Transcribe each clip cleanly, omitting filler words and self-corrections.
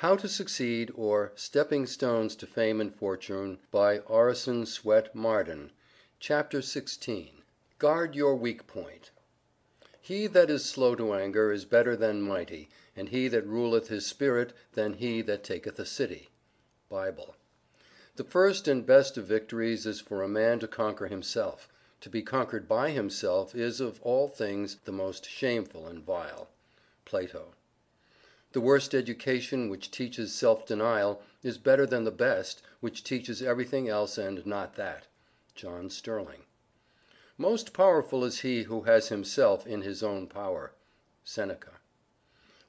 How to Succeed, or Stepping Stones to Fame and Fortune, by Orison Swett Marden. Chapter 16. Guard Your Weak Point. He that is slow to anger is better than mighty, and he that ruleth his spirit than he that taketh a city. Bible. The first and best of victories is for a man to conquer himself. To be conquered by himself is of all things the most shameful and vile. Plato. The worst education, which teaches self-denial, is better than the best, which teaches everything else and not that. John Sterling. Most powerful is he who has himself in his own power. Seneca.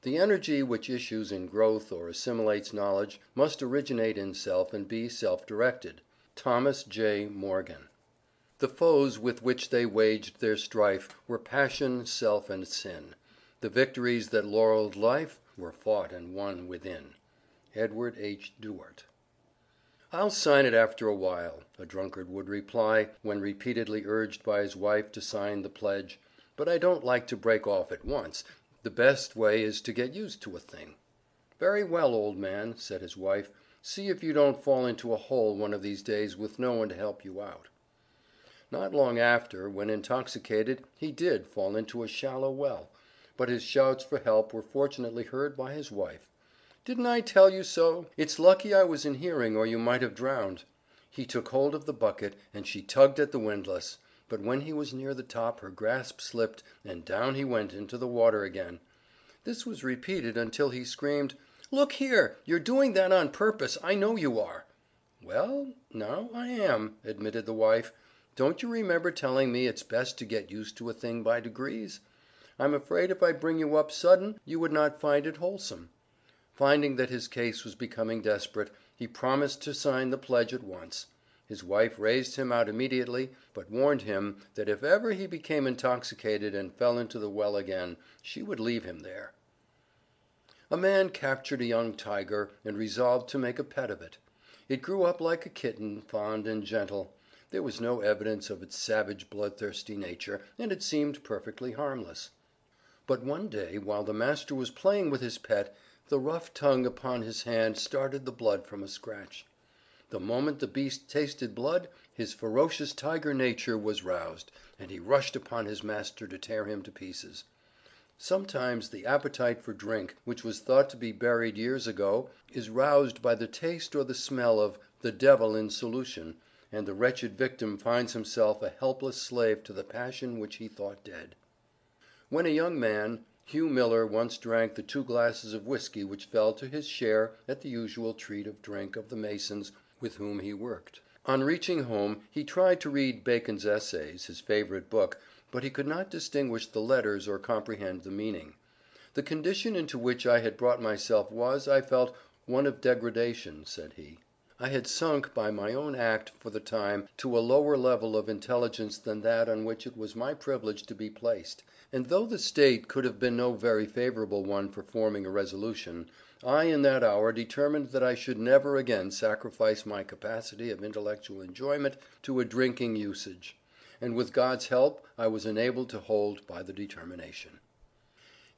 The energy which issues in growth or assimilates knowledge must originate in self and be self-directed. Thomas J. Morgan. The foes with which they waged their strife were passion, self, and sin. The victories that laureled life were fought and won within. Edward H. Duart. "I'll sign it after a while," a drunkard would reply, when repeatedly urged by his wife to sign the pledge, "but I don't like to break off at once. The best way is to get used to a thing." "Very well, old man," said his wife, "see if you don't fall into a hole one of these days with no one to help you out." Not long after, when intoxicated, he did fall into a shallow well, but his shouts for help were fortunately heard by his wife. "Didn't I tell you so? It's lucky I was in hearing, or you might have drowned." He took hold of the bucket, and she tugged at the windlass, but when he was near the top her grasp slipped, and down he went into the water again. This was repeated until he screamed, "Look here, you're doing that on purpose, I know you are." "Well, now I am," admitted the wife. "Don't you remember telling me it's best to get used to a thing by degrees? I'm afraid if I bring you up sudden you would not find it wholesome." Finding that his case was becoming desperate, he promised to sign the pledge at once. His wife raised him out immediately, but warned him that if ever he became intoxicated and fell into the well again, she would leave him there. A man captured a young tiger and resolved to make a pet of it. It grew up like a kitten, fond and gentle. There was no evidence of its savage, bloodthirsty nature, and it seemed perfectly harmless. But one day, while the master was playing with his pet, the rough tongue upon his hand started the blood from a scratch. The moment the beast tasted blood, his ferocious tiger nature was roused, and he rushed upon his master to tear him to pieces. Sometimes the appetite for drink, which was thought to be buried years ago, is roused by the taste or the smell of "the devil in solution," and the wretched victim finds himself a helpless slave to the passion which he thought dead. When a young man, Hugh Miller once drank the 2 glasses of whiskey which fell to his share at the usual treat of drink of the masons with whom he worked. On reaching home he tried to read Bacon's Essays, his favorite book, but he could not distinguish the letters or comprehend the meaning. "The condition into which I had brought myself was, I felt, one of degradation," said he. "I had sunk by my own act for the time to a lower level of intelligence than that on which it was my privilege to be placed, and though the state could have been no very favorable one for forming a resolution, I in that hour determined that I should never again sacrifice my capacity of intellectual enjoyment to a drinking usage, and with God's help I was enabled to hold by the determination."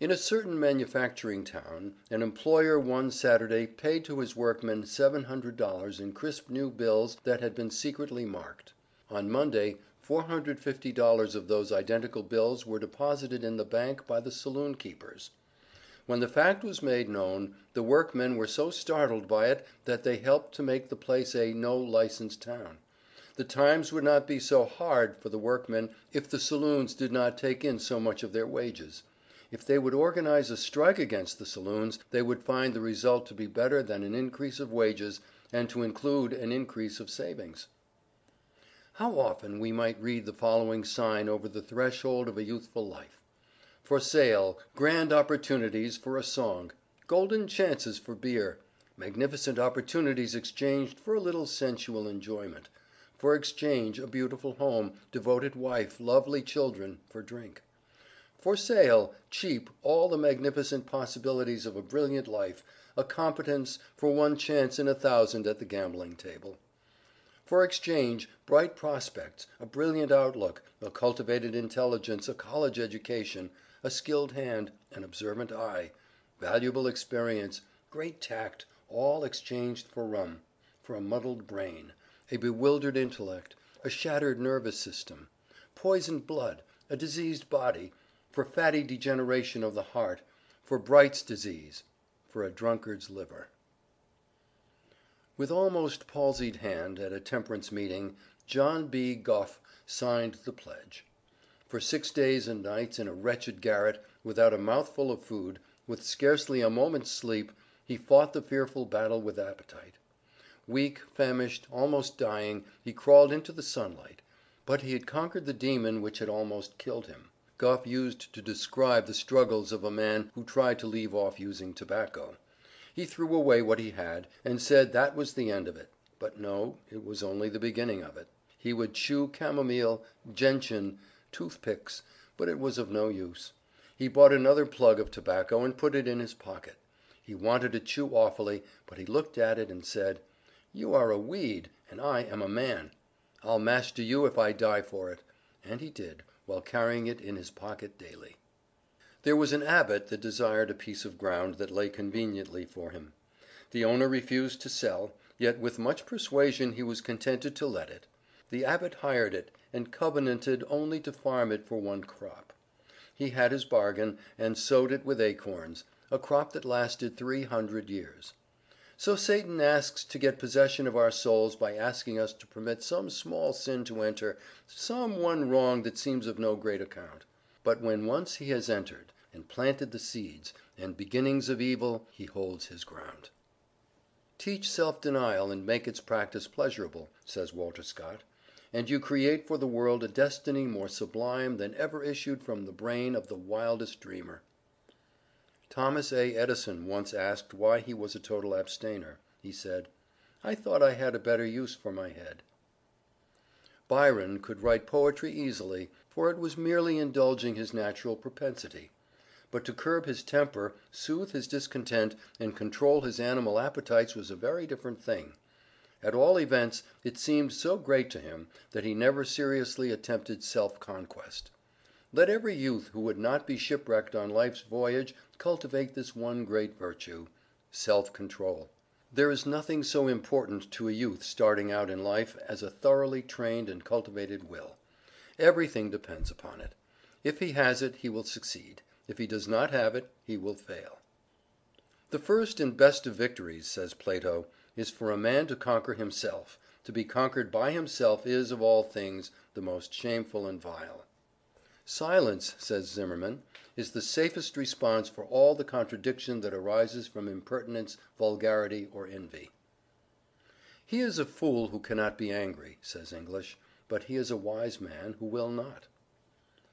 In a certain manufacturing town, an employer one Saturday paid to his workmen $700 in crisp new bills that had been secretly marked. On Monday, $450 of those identical bills were deposited in the bank by the saloon keepers. When the fact was made known, the workmen were so startled by it that they helped to make the place a "no license" town. The times would not be so hard for the workmen if the saloons did not take in so much of their wages. If they would organize a strike against the saloons, they would find the result to be better than an increase of wages, and to include an increase of savings. How often we might read the following sign over the threshold of a youthful life: "For sale, grand opportunities for a song, golden chances for beer, magnificent opportunities exchanged for a little sensual enjoyment, for exchange, a beautiful home, devoted wife, lovely children, for drink. For sale, cheap, all the magnificent possibilities of a brilliant life, a competence for one chance in 1,000 at the gambling table. For exchange, bright prospects, a brilliant outlook, a cultivated intelligence, a college education, a skilled hand, an observant eye, valuable experience, great tact, all exchanged for rum, for a muddled brain, a bewildered intellect, a shattered nervous system, poisoned blood, a diseased body, for fatty degeneration of the heart, for Bright's disease, for a drunkard's liver. With almost palsied hand, at a temperance meeting, John B. Gough signed the pledge. For 6 days and nights, in a wretched garret, without a mouthful of food, with scarcely a moment's sleep, he fought the fearful battle with appetite. Weak, famished, almost dying, he crawled into the sunlight. But he had conquered the demon which had almost killed him. Gough used to describe the struggles of a man who tried to leave off using tobacco. He threw away what he had, and said that was the end of it. But no, it was only the beginning of it. He would chew chamomile, gentian, toothpicks, but it was of no use. He bought another plug of tobacco and put it in his pocket. He wanted to chew awfully, but he looked at it and said, "You are a weed, and I am a man. I'll master you if I die for it." And he did, while carrying it in his pocket daily. There was an abbot that desired a piece of ground that lay conveniently for him. The owner refused to sell, yet with much persuasion he was contented to let it. The abbot hired it, and covenanted only to farm it for one crop. He had his bargain, and sowed it with acorns, a crop that lasted 300 years. So Satan asks to get possession of our souls by asking us to permit some small sin to enter, some one wrong that seems of no great account. But when once he has entered, and planted the seeds and beginnings of evil, he holds his ground. "Teach self-denial and make its practice pleasurable," says Walter Scott, "and you create for the world a destiny more sublime than ever issued from the brain of the wildest dreamer." Thomas A. Edison once asked why he was a total abstainer. He said, "I thought I had a better use for my head." Byron could write poetry easily, for it was merely indulging his natural propensity. But to curb his temper, soothe his discontent, and control his animal appetites was a very different thing. At all events, it seemed so great to him that he never seriously attempted self-conquest. Let every youth who would not be shipwrecked on life's voyage cultivate this one great virtue, self-control. There is nothing so important to a youth starting out in life as a thoroughly trained and cultivated will. Everything depends upon it. If he has it, he will succeed. If he does not have it, he will fail. "The first and best of victories," says Plato, "is for a man to conquer himself. To be conquered by himself is, of all things, the most shameful and vile." "Silence," says Zimmerman, "is the safest response for all the contradiction that arises from impertinence, vulgarity, or envy." "He is a fool who cannot be angry," says English, "but he is a wise man who will not."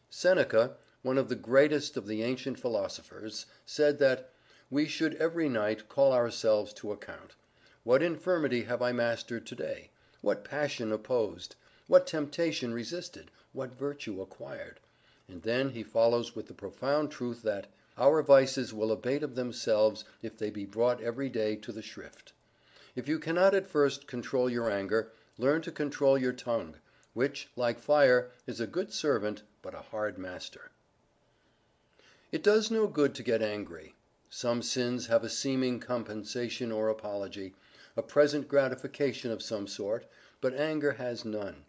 Seneca, one of the greatest of the ancient philosophers, said that "we should every night call ourselves to account. What infirmity have I mastered to day? What passion opposed? What temptation resisted? What virtue acquired?" And then he follows with the profound truth that "our vices will abate of themselves if they be brought every day to the shrift." If you cannot at first control your anger, learn to control your tongue, which, like fire, is a good servant but a hard master. It does no good to get angry. Some sins have a seeming compensation or apology, a present gratification of some sort, but anger has none.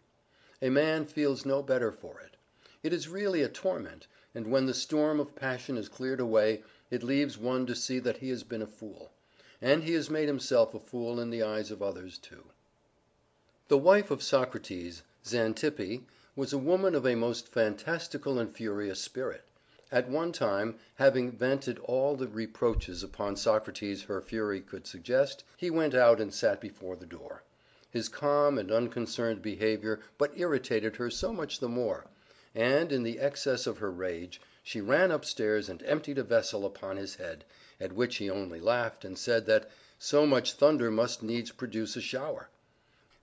A man feels no better for it. It is really a torment, and when the storm of passion is cleared away, it leaves one to see that he has been a fool. And he has made himself a fool in the eyes of others too. The wife of Socrates, Xanthippe, was a woman of a most fantastical and furious spirit. At one time, having vented all the reproaches upon Socrates her fury could suggest, he went out and sat before the door. His calm and unconcerned behavior but irritated her so much the more, and, in the excess of her rage, she ran upstairs and emptied a vessel upon his head, at which he only laughed, and said that so much thunder must needs produce a shower.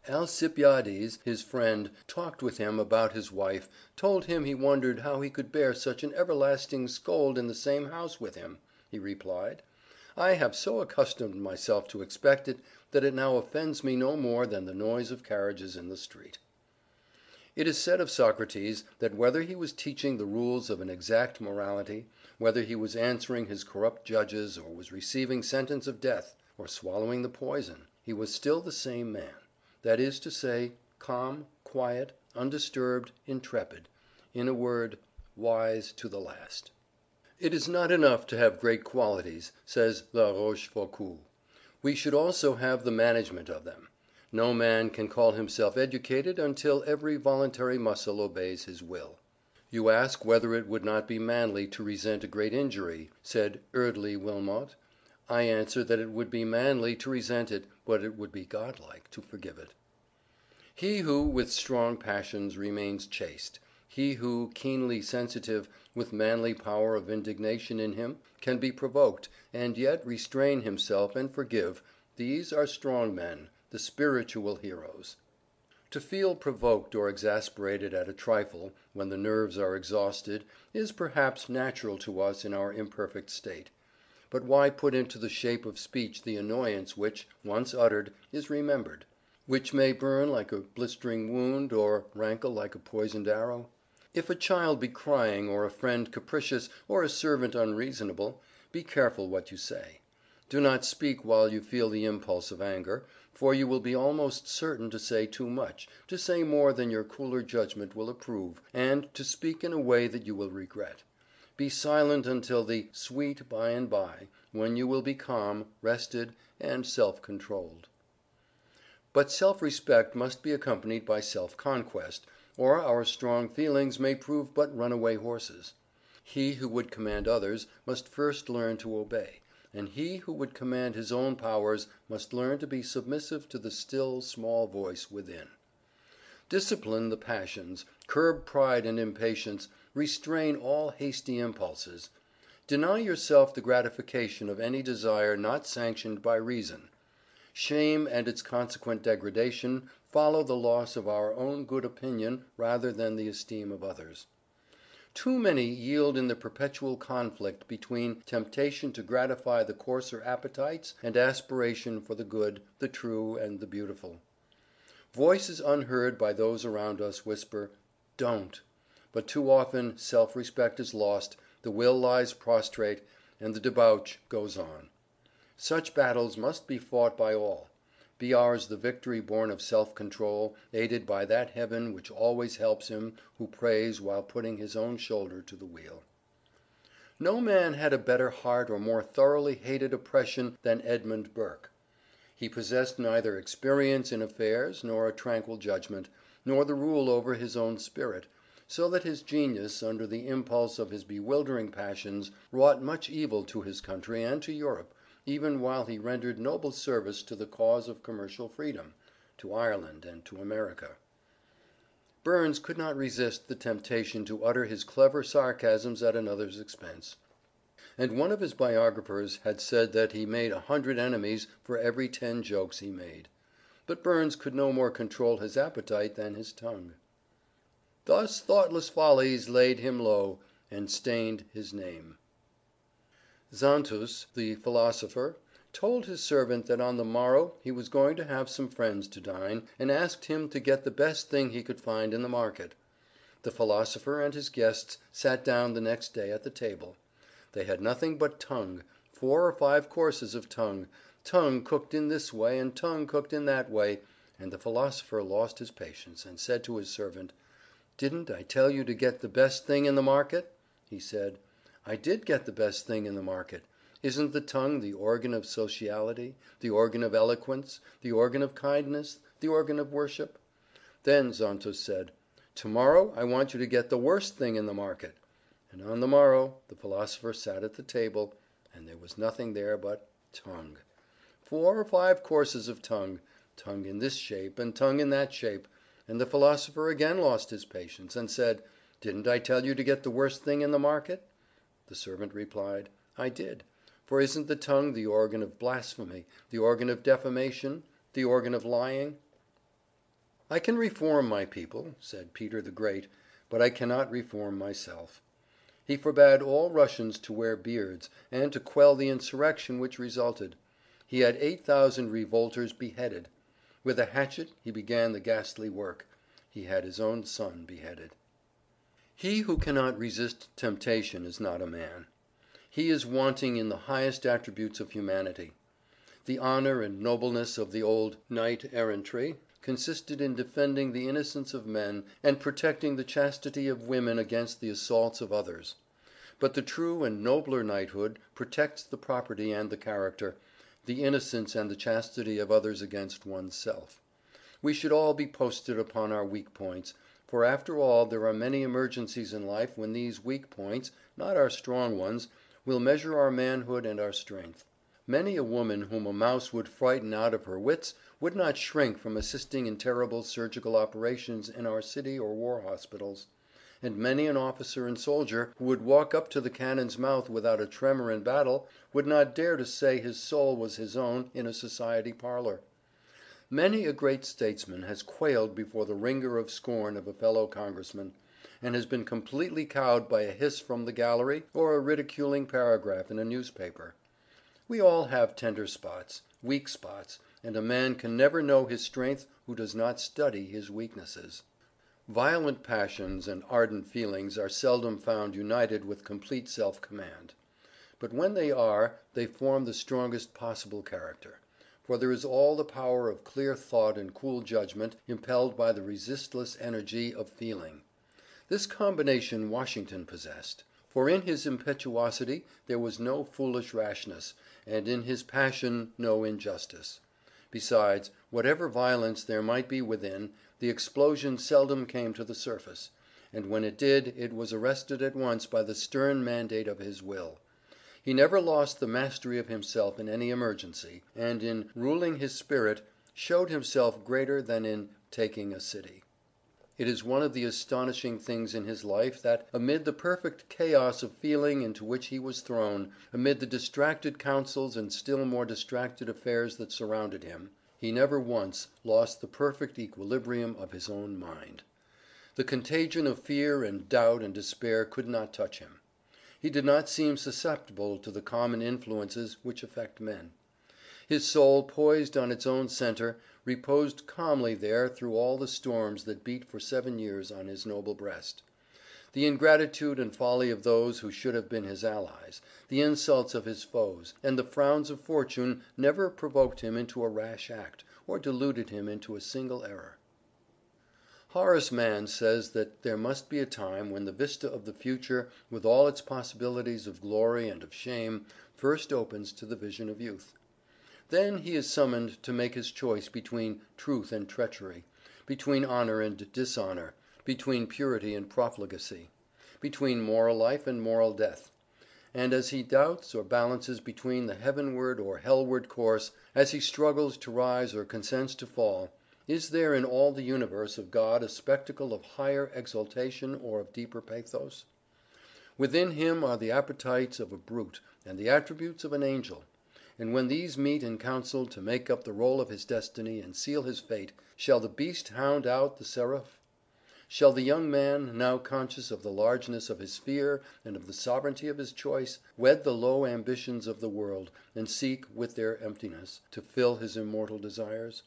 Alcibiades, his friend, talked with him about his wife, told him he wondered how he could bear such an everlasting scold in the same house with him. He replied, "I have so accustomed myself to expect it, that it now offends me no more than the noise of carriages in the street." It is said of Socrates that whether he was teaching the rules of an exact morality, whether he was answering his corrupt judges, or was receiving sentence of death, or swallowing the poison, he was still the same man, that is to say, calm, quiet, undisturbed, intrepid, in a word, wise to the last. It is not enough to have great qualities, says La Rochefoucauld. We should also have the management of them. No man can call himself educated until every voluntary muscle obeys his will. You ask whether it would not be manly to resent a great injury, said Eardley Wilmot. I answer that it would be manly to resent it, but it would be godlike to forgive it. He who, with strong passions, remains chaste, he who, keenly sensitive, with manly power of indignation in him, can be provoked, and yet restrain himself and forgive, these are strong men, the spiritual heroes. To feel provoked or exasperated at a trifle, when the nerves are exhausted, is perhaps natural to us in our imperfect state. But why put into the shape of speech the annoyance which, once uttered, is remembered, which may burn like a blistering wound, or rankle like a poisoned arrow? If a child be crying, or a friend capricious, or a servant unreasonable, be careful what you say. Do not speak while you feel the impulse of anger, for you will be almost certain to say too much, to say more than your cooler judgment will approve, and to speak in a way that you will regret. Be silent until the sweet by and by, when you will be calm, rested, and self-controlled. But self-respect must be accompanied by self-conquest, or our strong feelings may prove but runaway horses. He who would command others must first learn to obey, and he who would command his own powers must learn to be submissive to the still small voice within. Discipline the passions, curb pride and impatience, restrain all hasty impulses. Deny yourself the gratification of any desire not sanctioned by reason. Shame and its consequent degradation follow the loss of our own good opinion rather than the esteem of others. Too many yield in the perpetual conflict between temptation to gratify the coarser appetites and aspiration for the good, the true, and the beautiful. Voices unheard by those around us whisper, "Don't," but too often self-respect is lost, the will lies prostrate, and the debauch goes on. Such battles must be fought by all. Be ours the victory born of self-control, aided by that heaven which always helps him who prays while putting his own shoulder to the wheel. No man had a better heart or more thoroughly hated oppression than Edmund Burke. He possessed neither experience in affairs, nor a tranquil judgment, nor the rule over his own spirit, so that his genius, under the impulse of his bewildering passions, wrought much evil to his country and to Europe, even while he rendered noble service to the cause of commercial freedom, to Ireland and to America. Burns could not resist the temptation to utter his clever sarcasms at another's expense, and one of his biographers had said that he made 100 enemies for every 10 jokes he made. But Burns could no more control his appetite than his tongue. Thus thoughtless follies laid him low, and stained his name. Xantus, the philosopher, told his servant that on the morrow he was going to have some friends to dine, and asked him to get the best thing he could find in the market. The philosopher and his guests sat down the next day at the table. They had nothing but tongue, 4 or 5 courses of tongue cooked in this way and tongue cooked in that way, and the philosopher lost his patience, and said to his servant, "Didn't I tell you to get the best thing in the market?" He said, "I did get the best thing in the market. Isn't the tongue the organ of sociality, the organ of eloquence, the organ of kindness, the organ of worship?" Then Xantus said, "Tomorrow I want you to get the worst thing in the market." And on the morrow the philosopher sat at the table, and there was nothing there but tongue. 4 or 5 courses of tongue in this shape and tongue in that shape, and the philosopher again lost his patience, and said, "Didn't I tell you to get the worst thing in the market?" The servant replied, "I did, for isn't the tongue the organ of blasphemy, the organ of defamation, the organ of lying?" "I can reform my people," said Peter the Great, "but I cannot reform myself." He forbade all Russians to wear beards, and to quell the insurrection which resulted. He had 8,000 revolters beheaded. With a hatchet he began the ghastly work. he had his own son beheaded. He who cannot resist temptation is not a man. He is wanting in the highest attributes of humanity. The honor and nobleness of the old knight errantry consisted in defending the innocence of men and protecting the chastity of women against the assaults of others. But the true and nobler knighthood protects the property and the character, the innocence and the chastity of others against one's self. We should all be posted upon our weak points, for after all there are many emergencies in life when these weak points, not our strong ones, will measure our manhood and our strength. Many a woman whom a mouse would frighten out of her wits would not shrink from assisting in terrible surgical operations in our city or war hospitals, and many an officer and soldier who would walk up to the cannon's mouth without a tremor in battle would not dare to say his soul was his own in a society parlor. Many a great statesman has quailed before the ringer of scorn of a fellow congressman, and has been completely cowed by a hiss from the gallery or a ridiculing paragraph in a newspaper. We all have tender spots, weak spots, and a man can never know his strength who does not study his weaknesses. Violent passions and ardent feelings are seldom found united with complete self-command. But when they are, they form the strongest possible character, for there is all the power of clear thought and cool judgment impelled by the resistless energy of feeling. This combination Washington possessed, for in his impetuosity there was no foolish rashness, and in his passion no injustice. Besides, whatever violence there might be within, the explosion seldom came to the surface, and when it did it was arrested at once by the stern mandate of his will. He never lost the mastery of himself in any emergency, and in ruling his spirit showed himself greater than in taking a city. It is one of the astonishing things in his life that, amid the perfect chaos of feeling into which he was thrown, amid the distracted counsels and still more distracted affairs that surrounded him, he never once lost the perfect equilibrium of his own mind. The contagion of fear and doubt and despair could not touch him. He did not seem susceptible to the common influences which affect men. His soul, poised on its own center, reposed calmly there through all the storms that beat for 7 years on his noble breast. The ingratitude and folly of those who should have been his allies, the insults of his foes, and the frowns of fortune never provoked him into a rash act, or deluded him into a single error. Horace Mann says that there must be a time when the vista of the future, with all its possibilities of glory and of shame, first opens to the vision of youth. Then he is summoned to make his choice between truth and treachery, between honor and dishonor, between purity and profligacy, between moral life and moral death. And as he doubts or balances between the heavenward or hellward course, as he struggles to rise or consents to fall, is there in all the universe of God a spectacle of higher exaltation or of deeper pathos? Within him are the appetites of a brute and the attributes of an angel. And when these meet in council to make up the roll of his destiny and seal his fate, shall the beast hound out the seraph? Shall the young man, now conscious of the largeness of his sphere and of the sovereignty of his choice, wed the low ambitions of the world, and seek, with their emptiness, to fill his immortal desires?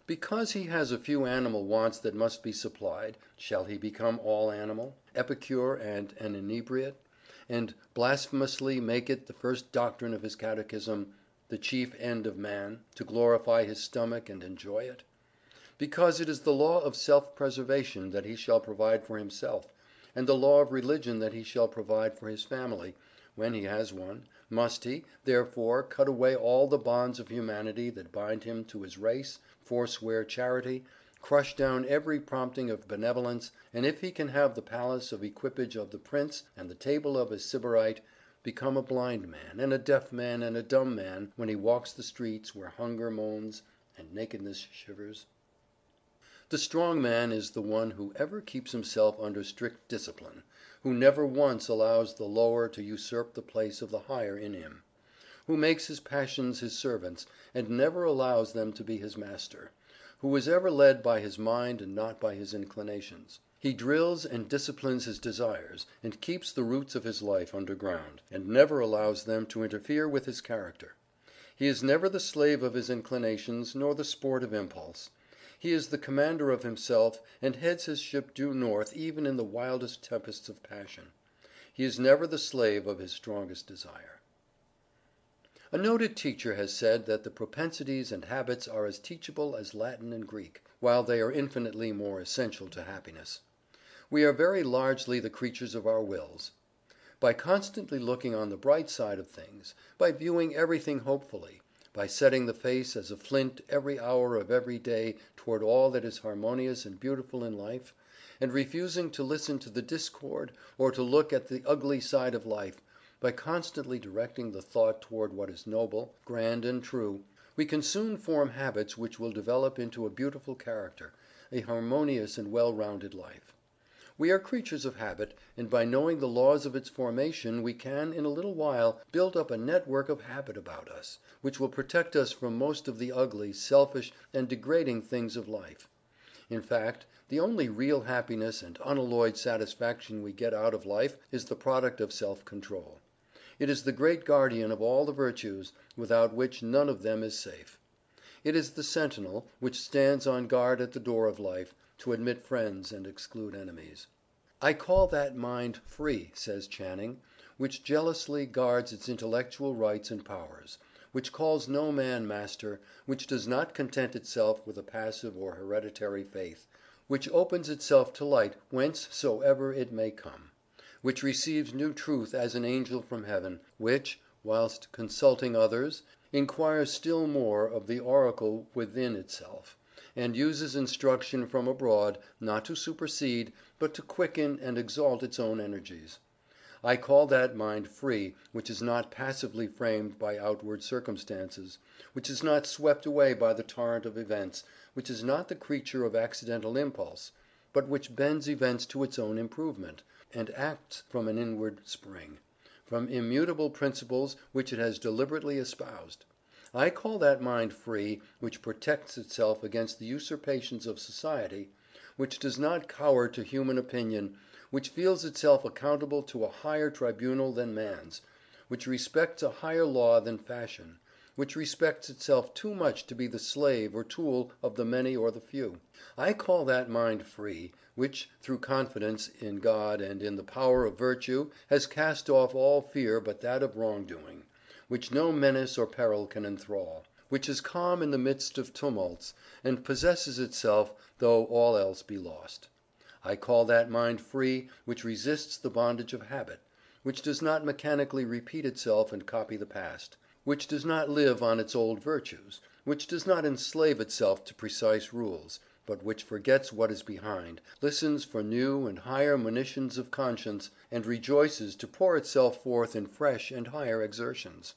Because he has a few animal wants that must be supplied, shall he become all animal, epicure and an inebriate, and blasphemously make it the first doctrine of his catechism, the chief end of man, to glorify his stomach and enjoy it? Because it is the law of self-preservation that he shall provide for himself, and the law of religion that he shall provide for his family, when he has one, must he, therefore, cut away all the bonds of humanity that bind him to his race, forswear charity, crush down every prompting of benevolence, and if he can have the palace of equipage of the prince and the table of a sybarite, become a blind man and a deaf man and a dumb man when he walks the streets where hunger moans and nakedness shivers? The strong man is the one who ever keeps himself under strict discipline, who never once allows the lower to usurp the place of the higher in him, who makes his passions his servants and never allows them to be his master, who is ever led by his mind and not by his inclinations. He drills and disciplines his desires, and keeps the roots of his life underground, and never allows them to interfere with his character. He is never the slave of his inclinations, nor the sport of impulse. He is the commander of himself, and heads his ship due north even in the wildest tempests of passion. He is never the slave of his strongest desire. A noted teacher has said that the propensities and habits are as teachable as Latin and Greek, while they are infinitely more essential to happiness. We are very largely the creatures of our wills. By constantly looking on the bright side of things, by viewing everything hopefully, by setting the face as a flint every hour of every day toward all that is harmonious and beautiful in life, and refusing to listen to the discord or to look at the ugly side of life, by constantly directing the thought toward what is noble, grand and true, we can soon form habits which will develop into a beautiful character, a harmonious and well-rounded life. We are creatures of habit, and by knowing the laws of its formation we can, in a little while, build up a network of habit about us, which will protect us from most of the ugly, selfish, and degrading things of life. In fact, the only real happiness and unalloyed satisfaction we get out of life is the product of self-control. It is the great guardian of all the virtues, without which none of them is safe. It is the sentinel which stands on guard at the door of life, to admit friends and exclude enemies. "I call that mind free," says Channing, "which jealously guards its intellectual rights and powers, which calls no man master, which does not content itself with a passive or hereditary faith, which opens itself to light whence soever it may come, which receives new truth as an angel from heaven, which, whilst consulting others, inquires still more of the oracle within itself, and uses instruction from abroad, not to supersede, but to quicken and exalt its own energies. I call that mind free which is not passively framed by outward circumstances, which is not swept away by the torrent of events, which is not the creature of accidental impulse, but which bends events to its own improvement, and acts from an inward spring, from immutable principles which it has deliberately espoused. I call that mind free which protects itself against the usurpations of society, which does not cower to human opinion, which feels itself accountable to a higher tribunal than man's, which respects a higher law than fashion, which respects itself too much to be the slave or tool of the many or the few. I call that mind free, which, through confidence in God and in the power of virtue, has cast off all fear but that of wrongdoing, which no menace or peril can enthrall, which is calm in the midst of tumults, and possesses itself though all else be lost. I call that mind free which resists the bondage of habit, which does not mechanically repeat itself and copy the past, which does not live on its old virtues, which does not enslave itself to precise rules, but which forgets what is behind, listens for new and higher monitions of conscience, and rejoices to pour itself forth in fresh and higher exertions.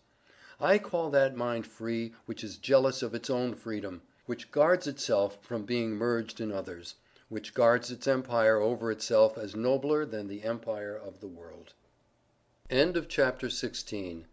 I call that mind free which is jealous of its own freedom, which guards itself from being merged in others, which guards its empire over itself as nobler than the empire of the world. End of chapter 16.